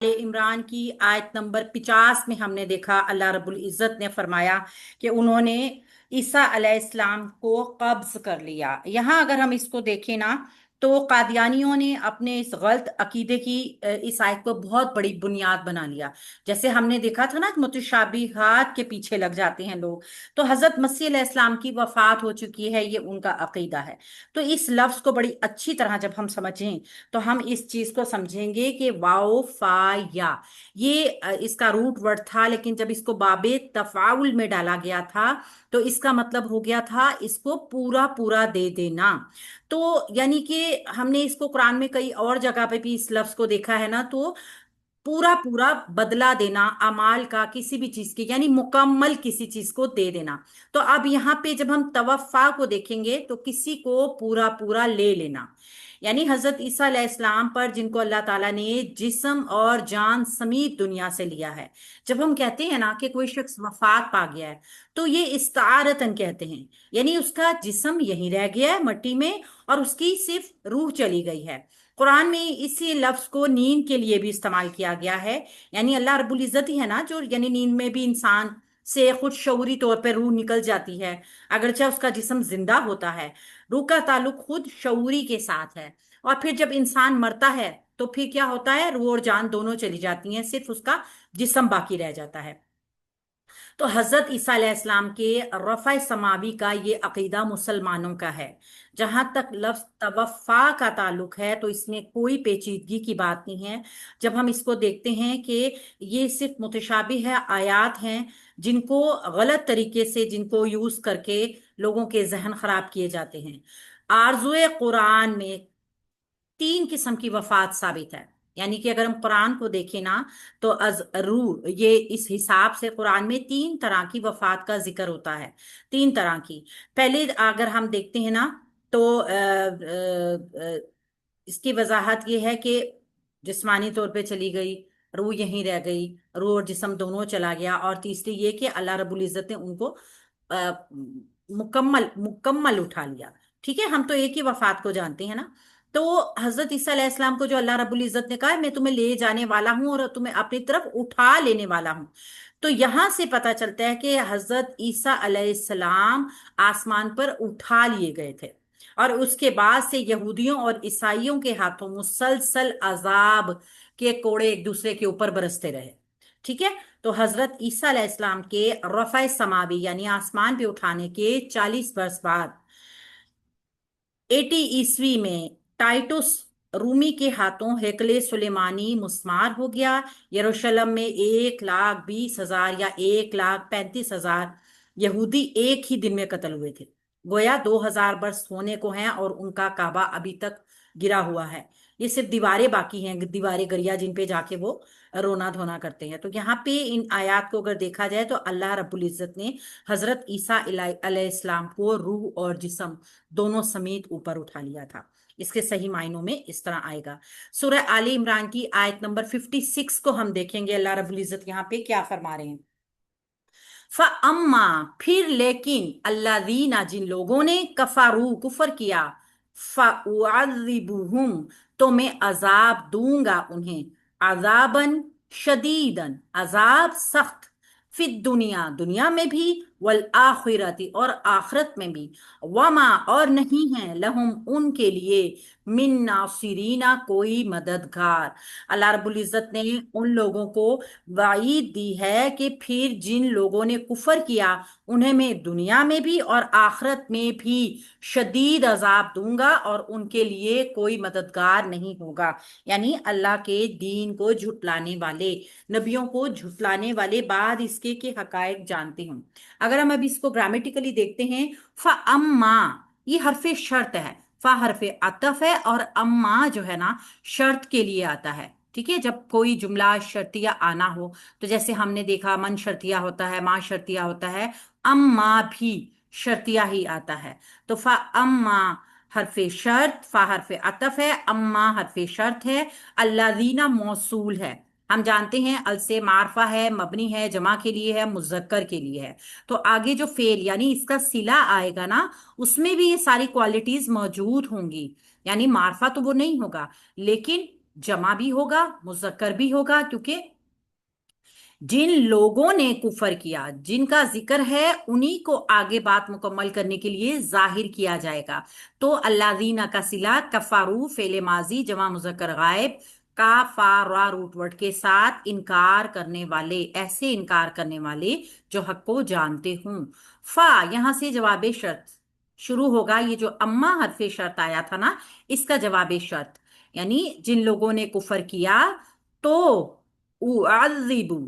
इमरान की आयत नंबर 50 में हमने देखा अल्लाह रब्बुल इज़्ज़त ने फरमाया कि उन्होंने ईसा अलैहिस्सलाम को कब्ज कर लिया। यहाँ अगर हम इसको देखें ना, तो कादियानियों ने अपने इस गलत अकीदे की इस आयत को बहुत बड़ी बुनियाद बना लिया। जैसे हमने देखा था ना कि मुतशाबिहात के पीछे लग जाते हैं लोग। तो हजरत मसीह अलैहिस्सलाम की वफात हो चुकी है, ये उनका अकीदा है। तो इस लफ्ज को बड़ी अच्छी तरह जब हम समझें तो हम इस चीज को समझेंगे कि वाओ फा या, ये इसका रूट वर्ड था, लेकिन जब इसको बाबे तफाउल में डाला गया था तो इसका मतलब हो गया था इसको पूरा पूरा दे देना। तो यानी कि हमने इसको कुरान में कई और जगह पे भी इस लफ्ज को देखा है ना, तो पूरा पूरा बदला देना अमाल का, किसी भी चीज की, यानी मुकम्मल किसी चीज को दे देना। तो अब यहाँ पे जब हम तवफ़ा को देखेंगे तो किसी को पूरा पूरा ले लेना, यानी हजरत ईसा अलैहिस्सलाम पर जिनको अल्लाह ताला ने जिस्म और जान समेत दुनिया से लिया है। जब हम कहते हैं ना कि कोई शख्स वफात पा गया है, तो ये इस्तारतन कहते हैं, यानी उसका जिस्म यहीं रह गया है मट्टी में और उसकी सिर्फ रूह चली गई है। कुरान में इसी लफ्ज को नींद के लिए भी इस्तेमाल किया गया है। यानी अल्लाह रब्बुल इज़्ज़त ही है ना जो, यानी नींद में भी इंसान से खुद शऊरी तौर पर रूह निकल जाती है, अगरचे उसका जिस्म जिंदा होता है। रूह का ताल्लुक खुद शऊरी के साथ है। और फिर जब इंसान मरता है तो फिर क्या होता है, रूह और जान दोनों चली जाती हैं, सिर्फ उसका जिस्म बाकी रह जाता है। तो हजरत ईसा अलैहिस्सलाम के रफ़ा समावी का ये अकीदा मुसलमानों का है। जहां तक लफ्ज तवफ़ा का ताल्लुक है तो इसमें कोई पेचीदगी की बात नहीं है। जब हम इसको देखते हैं कि ये सिर्फ मुतशाबिह है आयात हैं, जिनको गलत तरीके से जिनको यूज करके लोगों के जहन खराब किए जाते हैं। आरजुए कुरान में तीन किस्म की वफात साबित है। यानी कि अगर हम कुरान को देखें ना, तो अजरूर ये इस हिसाब से कुरान में तीन तरह की वफात का जिक्र होता है। तीन तरह की। पहले अगर हम देखते हैं ना, तो इसकी वजाहत ये है कि जिस्मानी तौर पे चली गई, रूह यहीं रह गई, रूह और जिस्म दोनों चला गया। और तीसरी ये कि अल्लाह रब्बुल इज़्ज़त ने उनको अ, मुकम्मल मुकम्मल उठा लिया। ठीक है, हम तो एक ही वफात को जानते हैं ना। तो हजरत ईसा अलैहिस्सलाम को जो अल्लाह रब्बुल इज़्ज़त ने कहा है, मैं तुम्हें ले जाने वाला हूं और तुम्हें अपनी तरफ उठा लेने वाला हूं। तो यहां से पता चलता है कि हजरत ईसा अलैहिस्सलाम आसमान पर उठा लिए गए थे। और उसके बाद से यहूदियों और ईसाइयों के हाथों मुसलसल अजाब के कोड़े एक दूसरे के ऊपर बरसते रहे। ठीक है। तो हजरत ईसा अलैहिस्सलाम के रफ़ा समावी यानी आसमान पे उठाने के 40 वर्ष बाद 80 ईस्वी में टाइटुस रूमी के हाथों हेकले सुलेमानी मुस्मार हो गया। यरूशलेम में 1,20,000 या 1,35,000 यहूदी एक ही दिन में कत्ल हुए थे। गोया 2,000 वर्ष होने को हैं और उनका काबा अभी तक गिरा हुआ है। ये सिर्फ दीवारें बाकी हैं, दीवारें गरिया, जिन पे जाके वो रोना धोना करते हैं। तो यहाँ पे इन आयात को अगर देखा जाए तो अल्लाह रब्बुल इज़्ज़त ने हजरत ईसा अलैहिस्सलाम को रूह और जिस्म दोनों समेत ऊपर उठा लिया था। इसके सही मायनों में इस तरह आएगा। सूरह आली इमरान की आयत नंबर 56 को हम देखेंगे, अल्लाह रब्बुल इज़्ज़त यहाँ पे क्या फरमा रहे हैं। अम्मा, फिर लेकिन अल्लादीना, जिन लोगों ने कफारू कुफर किया, फ़उअज़्ज़िबुहुम, तो मैं अजाब दूंगा उन्हें, अजाबन शदीदन, अजाब सख्त, फिद दुनिया, दुनिया में भी, वल आखिरती, और आखिरत में भी, वमा, और नहीं है, लहुम, उनके लिए, मिन नासिरीना, कोई मददगार। अल्लाह रब्बुल इज़्ज़त ने उन लोगों को वाईद दी है कि फिर जिन लोगों ने कुफर किया उन्हें मैं दुनिया में भी और आखिरत में भी शदीद अजाब दूंगा और उनके लिए कोई मददगार नहीं होगा। यानी अल्लाह के दीन को झुटलाने वाले, नबियों को झुटलाने वाले बाद इसके के हकायक जानते हैं। अगर हम अभी इसको ग्रामेटिकली देखते हैं, फ अम्मा, ये हरफे शर्त है। फा हरफे अतफ है और अम्मा जो है ना शर्त के लिए आता है। ठीक है, जब कोई जुमला शर्तिया आना हो, तो जैसे हमने देखा मन शर्तिया होता है, माँ शर्तिया होता है, अम्मा भी शर्तिया ही आता है। तो फा अम्मा हरफे शर्त, फा हरफे अतफ है, अम्मा हरफे शर्त है, अल्लादीना मौसूल है। हम जानते हैं अल से मारफा है, मबनी है, जमा के लिए है, मुजक्कर के लिए है। तो आगे जो फेल यानी इसका सिला आएगा ना, उसमें भी ये सारी क्वालिटीज मौजूद होंगी। यानी मारफा तो वो नहीं होगा, लेकिन जमा भी होगा, मुजक्कर भी होगा, क्योंकि जिन लोगों ने कुफर किया, जिनका जिक्र है, उन्हीं को आगे बात मुकम्मल करने के लिए जाहिर किया जाएगा। तो अल्लाजीना का सिला कफारू फेले माजी जमा मुजक्कर गायब काफारा रूट वर्ड के साथ इनकार करने वाले, ऐसे इनकार करने वाले जो हक को जानते हूं। फा यहां से जवाब शर्त शुरू होगा। ये जो अम्मा हरफे शर्त आया था ना, इसका जवाब शर्त, यानी जिन लोगों ने कुफर किया तो उअज़िबु,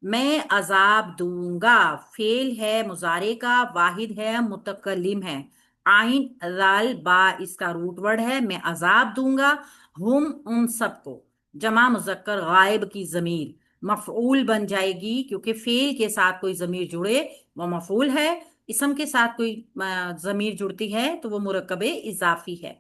मैं अजाब दूंगा। फेल है मुजारे का, वाहिद है, मुतकल्लिम है। आइन जाल बा इसका रूट वर्ड है। मैं अजाब दूंगा हुम उन सबको। जमा मुजक्कर गायब की जमीर मफऊल बन जाएगी, क्योंकि फेल के साथ कोई जमीर जुड़े वो मफऊल है। इसम के साथ कोई जमीर जुड़ती है तो वो मुरक्कबे इजाफी है।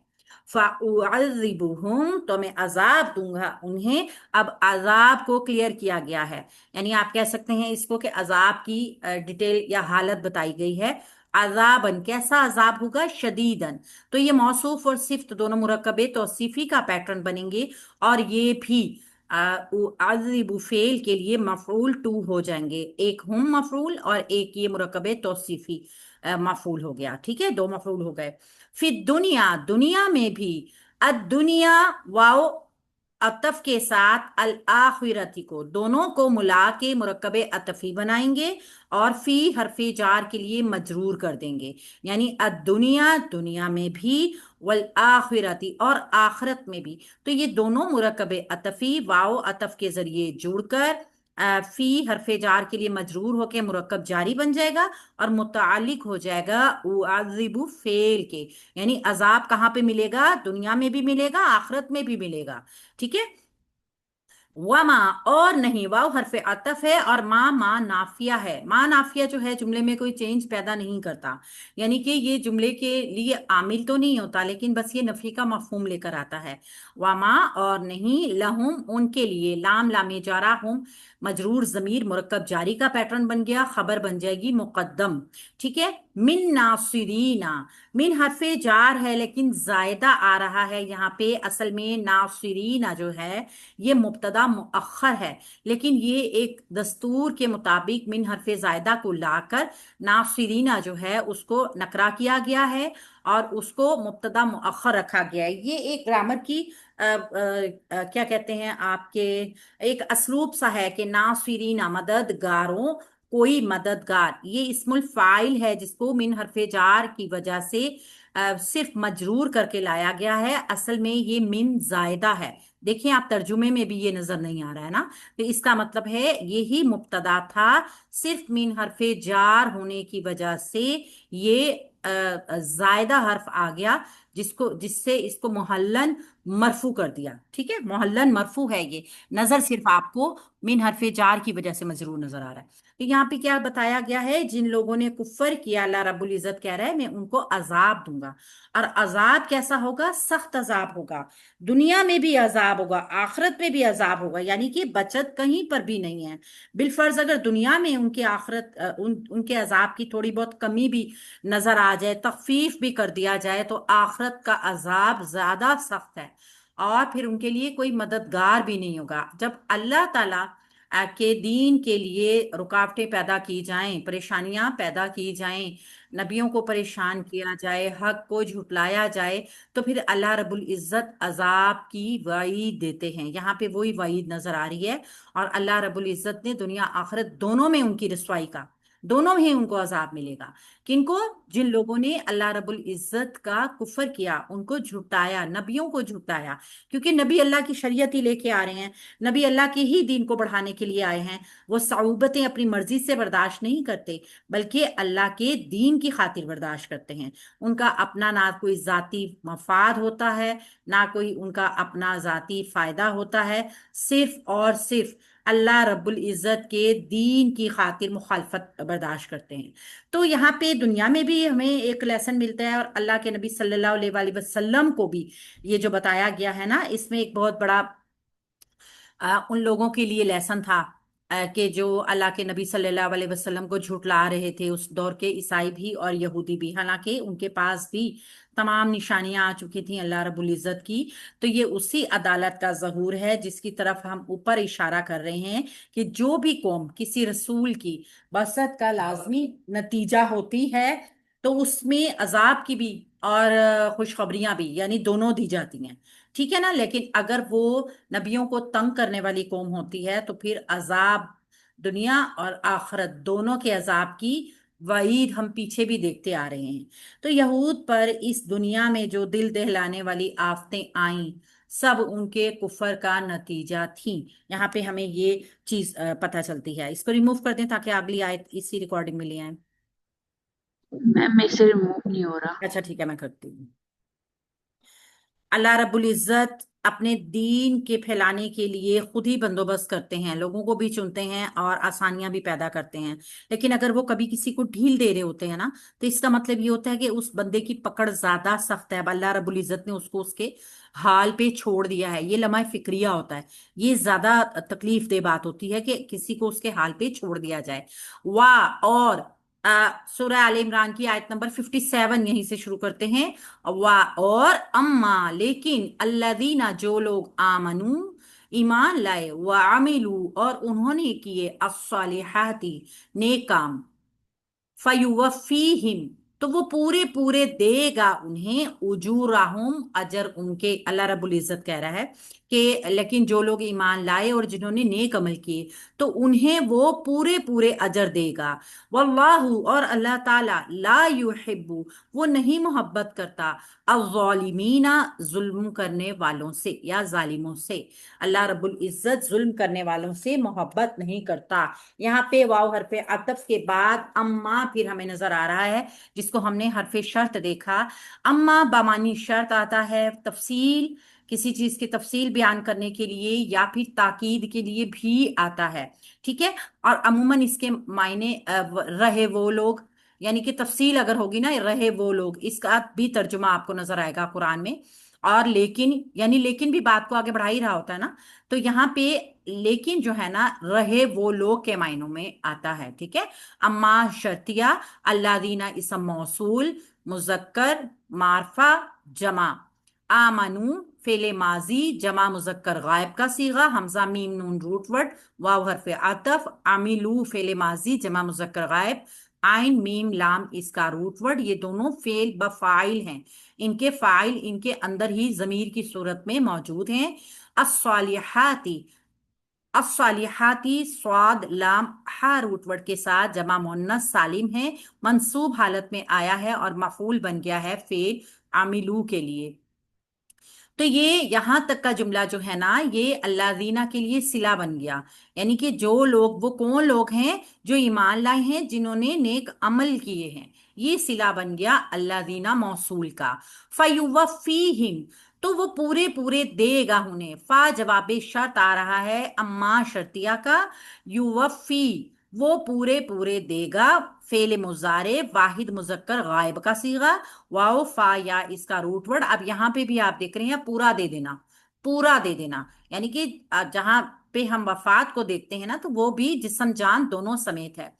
फ़अुअज़्ज़िबुहुम, तो मैं अजाब दूंगा उन्हें। अब अजाब को क्लियर किया गया है, यानी आप कह सकते हैं इसको कि अजाब की डिटेल या हालत बताई गई है। अजाबन, कैसा अजाब होगा? शदीदन। तो ये मौसूफ और सिफ्त दोनों मुरक्कबे तौसीफी का पैटर्न बनेंगे, और ये भी अज़िबु फेल के लिए मफूल टू हो जाएंगे। एक हम मफूल और एक ये मुरक्कबे तौसीफी मफूल हो गया। ठीक है, दो मफूल हो गए। फिर दुनिया, दुनिया में भी, अद दुनिया वाओ अतफ के साथ अल आखिरती को, दोनों को मुला के मुरक्कबे अतफी बनाएंगे और फी हरफे जार के लिए मजरूर कर देंगे, यानी अद दुनिया, दुनिया में भी, वल आखिरती और आखिरत में भी। तो ये दोनों मुरक्कबे अतफी वाओ अतफ के जरिए जुड़कर फी हरफे जार के लिए मजरूर होके मुरक्कब जारी बन जाएगा और मुतालिक हो जाएगा उअज़िबु फेल के, यानी अजाब कहाँ पे मिलेगा? दुनिया में भी मिलेगा, आखिरत में भी मिलेगा। ठीक है। वमा, और नहीं, वाव हरफे अतफ है और माँ नाफिया है। माँ नाफिया जो है जुमले में कोई चेंज पैदा नहीं करता, यानी कि ये जुमले के लिए आमिल तो नहीं होता, लेकिन बस ये नफी का मफहूम लेकर आता है। वमा, और नहीं, लहुम उनके लिए, लाम लामे जारा हुम मजरूर जमीर मुरक्कब जारी का पैटर्न बन गया, खबर बन जाएगी मुकद्दम। ठीक है। मिन नासिरीना, मिन हरफे जार है लेकिन जायदा आ रहा है यहाँ पे। असल में नासिरीना जो है ये मुब्तदा मुअख्खर है, लेकिन ये एक दस्तूर के मुताबिक मिन हरफे जायदा को लाकर नासिरीना जो है उसको नकरा किया गया है और उसको मुब्तदा मुअख्खर रखा गया है। ये एक ग्रामर की क्या कहते हैं आपके, एक असलूब सा है कि नासिरीना मददगारों, कोई मददगार। ये इस्मुल फाइल है जिसको मिन हरफे जार की वजह से सिर्फ मजरूर करके लाया गया है। असल में ये मिन जायदा है। देखिए आप तर्जुमे में भी ये नजर नहीं आ रहा है ना, तो इसका मतलब है यही मुब्तदा था, सिर्फ मिन हरफे जार होने की वजह से ये जायदा हर्फ आ गया, जिसको जिससे इसको मुहल्लन मरफू कर दिया। ठीक है, मुहल्लन मरफू है ये, नजर सिर्फ आपको मिन हरफे जार की वजह से मजरूर नजर आ रहा है। तो यहाँ पे क्या बताया गया है? जिन लोगों ने कुफर किया, अल्लाह रब्बुल इज्जत कह रहा है मैं उनको अजाब दूंगा। और अजाब कैसा होगा? सख्त अजाब होगा। दुनिया में भी अजाब होगा, आखिरत में भी अजाब होगा, यानी कि बचत कहीं पर भी नहीं है। बिलफर्ज अगर दुनिया में उनके आखिरत उनके अजाब की थोड़ी बहुत कमी भी नजर आ जाए, तखफीफ भी कर दिया जाए, तो आखिरत का अजाब ज्यादा सख्त है और फिर उनके लिए कोई मददगार भी नहीं होगा। जब अल्लाह ताला के दीन के लिए रुकावटें पैदा की जाएं, परेशानियां पैदा की जाएं, नबियों को परेशान किया जाए, हक को झुटलाया जाए, तो फिर अल्लाह रब्बुल इज्जत अजाब की वईद देते हैं। यहाँ पे वही वईद नजर आ रही है, और अल्लाह रब्बुल इज्जत ने दुनिया आखिरत दोनों में उनकी रसवाई का, दोनों में ही उनको अजाब मिलेगा। किनको? जिन लोगों ने अल्लाह रब्बुल इज्जत का कुफर किया, उनको झुटाया, नबियों को झुटाया, क्योंकि नबी अल्लाह की शरीयत ही लेके आ रहे हैं, नबी अल्लाह के ही दीन को बढ़ाने के लिए आए हैं। वो सऊबतें अपनी मर्जी से बर्दाश्त नहीं करते, बल्कि अल्लाह के दीन की खातिर बर्दाश्त करते हैं। उनका अपना ना कोई जाती मफाद होता है, ना कोई उनका अपना जाती फायदा होता है, सिर्फ और सिर्फ अल्लाह रब्बुल इज्जत के दीन की खातिर मुखालफत बर्दाश्त करते हैं। तो यहाँ पे दुनिया में भी हमें एक लेसन मिलता है, और अल्लाह के नबी सल्लल्लाहु अलैहि वसल्लम को भी ये जो बताया गया है ना, इसमें एक बहुत बड़ा उन लोगों के लिए लेसन था कि जो अल्लाह के नबी सल्लल्लाहु अलैहि वसल्लम को झुठला रहे थे उस दौर के ईसाई भी और यहूदी भी, हालांकि उनके पास भी तमाम निशानियां आ चुकी थी अल्लाह रब्बुल इज्जत की। तो ये उसी अदालत का ज़हूर है जिसकी तरफ हम ऊपर इशारा कर रहे हैं कि जो भी कौम किसी रसूल की बसत का लाजमी नतीजा होती है तो उसमें अजाब की भी और खुशखबरियां भी, यानी दोनों दी जाती हैं। ठीक है ना। लेकिन अगर वो नबियों को तंग करने वाली कौम होती है तो फिर अजाब, दुनिया और आखिरत दोनों के अजाब की वईद हम पीछे भी देखते आ रहे हैं। तो यहूद पर इस दुनिया में जो दिल दहलाने वाली आफतें आईं सब उनके कुफर का नतीजा थी। यहाँ पे हमें ये चीज पता चलती है। इसको रिमूव कर दें ताकि अगली आयत इसी रिकॉर्डिंग में ले आए। मैम मेरे से रिमूव नहीं हो रहा। अच्छा ठीक है, मैं करती हूँ। अल्लाह रब्बुल इज्जत अपने दीन के फैलाने के लिए खुद ही बंदोबस्त करते हैं, लोगों को भी चुनते हैं और आसानियां भी पैदा करते हैं। लेकिन अगर वो कभी किसी को ढील दे रहे होते हैं ना, तो इसका मतलब ये होता है कि उस बंदे की पकड़ ज्यादा सख्त है। अब अल्लाह रब्बुल इज्जत ने उसको उसके हाल पे छोड़ दिया है, ये लम्हा फिक्रिया होता है। ये ज्यादा तकलीफ दे बात होती है कि किसी को उसके हाल पे छोड़ दिया जाए। वाह। और सूरह आल इमरान की आयत नंबर 57 यहीं से शुरू करते हैं। वाह और अम्मा लेकिन अल्लदीना जो लोग आमनू ईमान लाए, व आमिलू और उन्होंने किए अस्सालिहाती नेक काम, फयुवफीहिम तो वो पूरे पूरे देगा उन्हें उजूरहुम अजर उनके। अल्लाह रब्बुल इज्जत कह रहा है कि लेकिन जो लोग ईमान लाए और जिन्होंने नेक अमल किए तो उन्हें वो पूरे पूरे अजर देगा। वल्लाहु और अल्लाह ताला ला युहिब्बु वो नहीं मोहब्बत करता अज़्ज़ालिमीना जुल्म करने वालों से या जालिमों से। अल्लाह रब्बुल इज्जत जुल्म करने वालों से मोहब्बत नहीं करता। यहाँ पे वाव हरफे अतफ के बाद अम्मा फिर हमें नजर आ रहा है जिसको हमने हरफे शर्त देखा। अम्मा बामानी शर्त आता है तफसील, किसी चीज की तफसील बयान करने के लिए या फिर ताकीद के लिए भी आता है। ठीक है। और अमूमन इसके मायने रहे वो लोग, यानी कि तफसील अगर होगी ना रहे वो लोग, इसका भी तर्जुमा आपको नजर आएगा कुरान में। और लेकिन यानी लेकिन भी बात को आगे बढ़ा ही रहा होता है ना, तो यहाँ पे लेकिन जो है ना रहे वो लोग के मायनों में आता है। ठीक है। अम्मा शर्तिया, अल्लादीना इसम मौसूल, मुजक्कर मारफा जमा, आमनू फेले माजी जमा मुजक्कर गायब का सीगा, हमजा मीम नून रूट वर्ड, वाव हरफ आतफ, आमिलू फेले माजी जमा मुजक्कर गायब, आइन मीम लाम इसका रूट वर्ड। ये दोनों फेल बफाइल हैं, इनके फाइल इनके अंदर ही जमीर की सूरत में मौजूद हैं। अस्सालिहाती, अस्सालिहाती स्वाद लाम हा रूट वर्ड के साथ जमा मुन्नस सालिम है, मंसूब हालत में आया है और मफूल बन गया है फेल आमिलू के लिए। तो ये यहां तक का जुमला जो है ना ये अल्लाजीना के लिए सिला बन गया, यानी कि जो लोग, वो कौन लोग हैं जो ईमान लाए हैं जिन्होंने नेक अमल किए हैं, ये सिला बन गया अल्लाजीना मौसूल का। फयुवफीहिम तो वो पूरे पूरे देगा उन्हें। फा जवाबे शर्त आ रहा है अम्मा शर्तिया का, युवफी वो पूरे पूरे देगा, फेले मुजारे वाहिद मुजक्कर गायब का सीगा, वाओ फा या इसका रूट वर्ड। अब यहाँ पे भी आप देख रहे हैं पूरा दे देना, पूरा दे देना, यानी कि जहां पे हम वफात को देखते हैं ना तो वो भी जिस्म जान दोनों समेत है।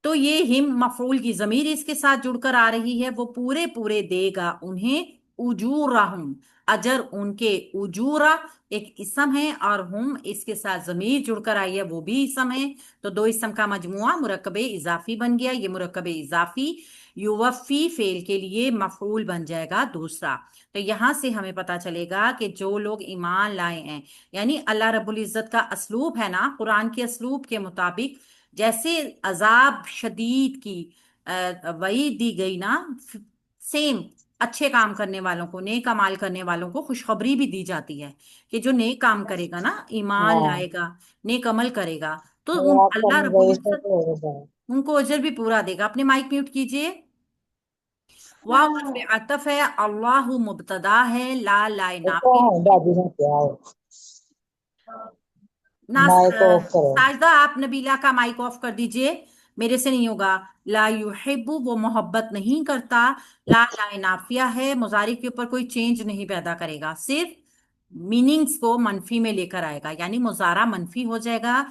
तो ये हिम मफूल की जमीर इसके साथ जुड़कर आ रही है, वो पूरे पूरे देगा उन्हें उजूरहुम अजर उनके। उजूरा एक इसम है और हम इसके साथ जमीर जुड़कर आई है वो भी इसम है। तो दो इसम का मजमुआ मुरक्कबे इजाफी बन गया। ये मुरक्कबे इजाफी युवफी फेल के लिए मफूल बन जाएगा दूसरा। तो यहां से हमें पता चलेगा कि जो लोग ईमान लाए हैं, यानी अल्लाह रब्बुल इज्जत का असलूब है ना, कुरान के असलूब के मुताबिक जैसे अजाब शदीद की वईद दी गई ना, सेम अच्छे काम करने वालों को, नेक अमाल करने वालों को खुशखबरी भी दी जाती है कि जो नेक काम करेगा ना, ईमान हाँ, लाएगा, नेक अमल करेगा, तो वो उन आप अल्लाह रब्बुल कन्वेंस इज्जत हो जाए। उनको अजर भी पूरा देगा। अपने माइक म्यूट कीजिए। वाव हर्फ अतफ है, अल्लाह मुब्तदा है, ला लाए वो तो नाफी। है दादी ने क्या है। माइक ऑफ करो। साजदा आप नबीला का माइक ऑफ कर दीजिए, मेरे से नहीं होगा। ला युहिब्बु वो मोहब्बत नहीं करता, ला ला नाफिया है, मुजारी के ऊपर कोई चेंज नहीं पैदा करेगा, सिर्फ मीनिंग्स को मनफी में लेकर आएगा, यानी मुजारा मनफी हो जाएगा।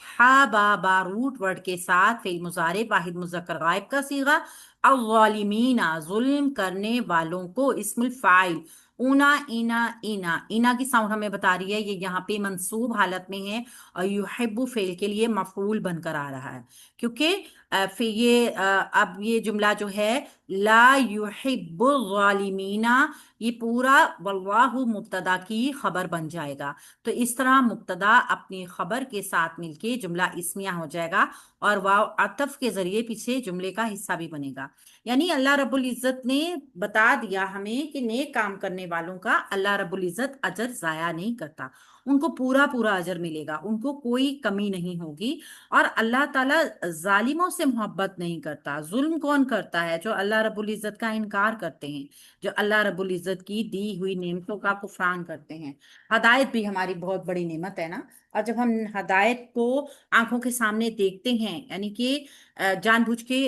हा बा बा रूट वर्ड के साथ फेल मुजारे वाहिद मुज़क्कर गायब का सीगा। अव्वालिमीना जुल्म करने वालों को, इस्मुल फाइल। ऊना इना इना, इना की साउंड हमें बता रही है ये यहाँ पे मंसूब हालत में है, और युहिब्बु फेल के लिए मफूल बनकर आ रहा है, क्योंकि फिर ये अब ये जुमला जो है ला युहिब्बु ज़ालिमीना, ये पूरा वल्लाहु मुब्तदा की खबर बन जाएगा। तो इस तरह मुब्तदा अपनी खबर के साथ मिलके जुमला इस्मिया हो जाएगा, और वाव अतफ के जरिए पीछे जुमले का हिस्सा भी बनेगा। यानी अल्लाह रब्बुल इज्जत ने बता दिया हमें कि नेक काम करने वालों का अल्लाह रब्बुल इज्जत अजर जाया नहीं करता, उनको पूरा पूरा अजर मिलेगा, उनको कोई कमी नहीं होगी। और अल्लाह ताला जालिमों से मोहब्बत नहीं करता। जुल्म कौन करता है? जो अल्लाह रब्बुल इज्जत का इनकार करते हैं, जो अल्लाह रब्बुल इज्जत की दी हुई नेमतों का कुफरान करते हैं। हदायत भी हमारी बहुत बड़ी नेमत है ना, और जब हम हदायत को आंखों के सामने देखते हैं, यानी कि जानबूझ के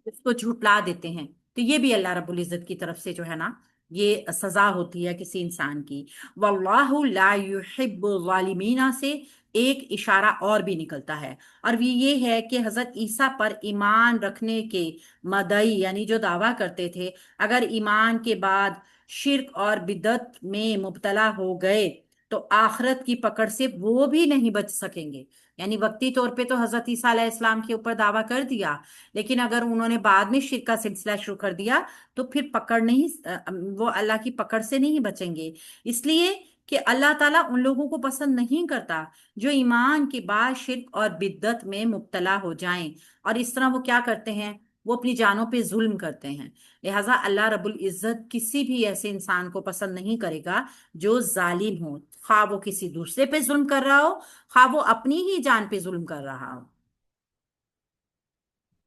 उसको झुटला देते हैं, तो ये भी अल्लाह रब्बुल इज्जत की तरफ से जो है ना, ये सजा होती है किसी इंसान की। वल्लाहु ला युहिब्बुल ज़ालिमीना से एक इशारा और भी निकलता है, और ये है कि हजरत ईसा पर ईमान रखने के मदई, यानी जो दावा करते थे, अगर ईमान के बाद शिर्क और बिदत में मुब्तला हो गए तो आखिरत की पकड़ से वो भी नहीं बच सकेंगे। यानी वक्ती तौर पे तो हजरत ईसा अलैहि इस्लाम के ऊपर दावा कर दिया, लेकिन अगर उन्होंने बाद में शिर्क का सिलसिला शुरू कर दिया तो फिर पकड़ नहीं, वो अल्लाह की पकड़ से नहीं बचेंगे। इसलिए कि अल्लाह ताला उन लोगों को पसंद नहीं करता जो ईमान के बाद शिर्क और बिद्दत में मुब्तला हो जाएं, और इस तरह वो क्या करते हैं, वो अपनी जानों पे जुल्म करते हैं। लिहाजा अल्लाह रब्बुल इज्जत किसी भी ऐसे इंसान को पसंद नहीं करेगा जो जालिम हो, खा वो किसी दूसरे पे जुल्म कर रहा हो, खा वो अपनी ही जान पे जुल्म कर रहा हो।